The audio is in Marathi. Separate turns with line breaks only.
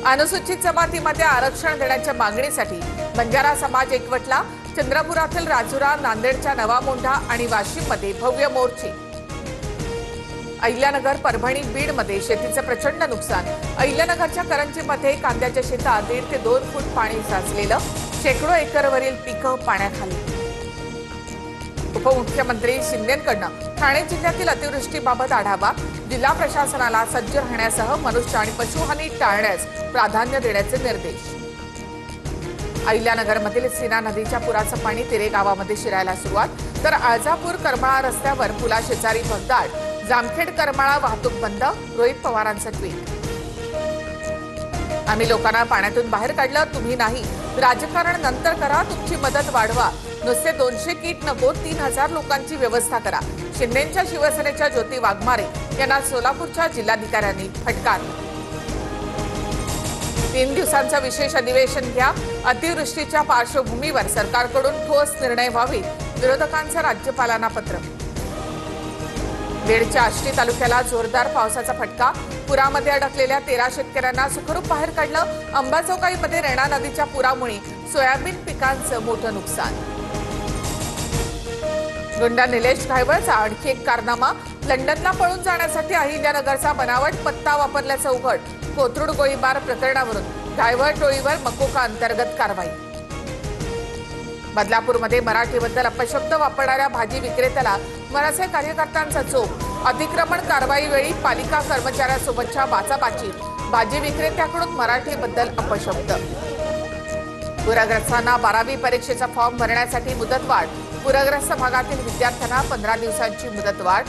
अनुसूचित जमातीमध्ये आरक्षण देण्याच्या मागणीसाठी बंजारा समाज एकवटला। चंद्रपुरातील राजुरा, नांदेडच्या नवामोंढा आणि वाशिममध्ये भव्य मोर्चे। अहिल्यानगर, परभणी, बीडमध्ये शेतीचे प्रचंड नुकसान। अहिल्यानगरच्या करंजीमध्ये कांद्याच्या शेतात 1.5 ते 2 फूट पाणी साचलेलं, शेकडो एकरवरील पिकं पाण्याखाली। उपमुख्यमंत्री शिंदेंकडून ठाणे जिल्ह्यातील अतिवृष्टीबाबत आढावा। जिल्हा प्रशासनाला सज्ज राहण्यासह मनुष्य आणि पशुहानी टाळण्यास प्राधान्य देण्याचे निर्देश। अहिल्यानगरमधील सीना नदीच्या पुराचं पाणी तिरे गावामध्ये शिरायला सुरुवात, तर आळजापूर करमाळा रस्त्यावर पुलाशेजारी भगदाड। जामखेड करमाळा वाहतूक बंद। रोहित पवारांचं ट्विट। आम्ही लोकांना पाण्यातून बाहेर काढलं, तुम्ही नाही। राजकारण नंतर करा, तुमची मदत वाढवा। नुसते 200 किट नको, 3000 लोकांची व्यवस्था करा। शिंदेच्या शिवसेनेच्या ज्योती वाघमारे यांना सोलापूरच्या जिल्हाधिकाऱ्यांनी फटकारलं। 3 दिवसांचं विशेष अधिवेशन घ्या। अतिवृष्टीच्या पार्श्वभूमीवर सरकारकडून ठोस निर्णय व्हावे, विरोधकांचं राज्यपालांना पत्र। बीडच्या आष्टी तालुक्याला जोरदार पावसाचा फटका। पुरामध्ये अडकलेल्या 13 शेतकऱ्यांना सुखरूप बाहेर काढलं। अंबाजोगाईमध्ये रेणा नदीच्या पुरामुळे सोयाबीन पिकांचं मोठं नुकसान। गुंडा निलेश घायवळचा आणखी एक कारनामा। लंडनला पळून जाण्यासाठी अहिल्यानगरचा बनावट पत्ता वापरल्याचं उघड। कोथरूड गोळीबार प्रकरणावरून घायवळ टोळीवर मकोका अंतर्गत कारवाई। बदलापूरमध्ये मराठीबद्दल अपशब्द वापरणाऱ्या भाजी विक्रेत्याला मनसे कार्यकर्त्यांचा चोप। अतिक्रमण कारवाईवेळी पालिका कर्मचाऱ्यांसोबतच्या बाचाबाचीत भाजी विक्रेत्याकडून मराठीबद्दल अपशब्द। पूरग्रस्तांना 12वी परीक्षेचा फॉर्म भरण्यासाठी मुदतवाढ। पूरग्रस्त भागातील विद्यार्थ्यांना 15 दिवसांची मुदतवाढ।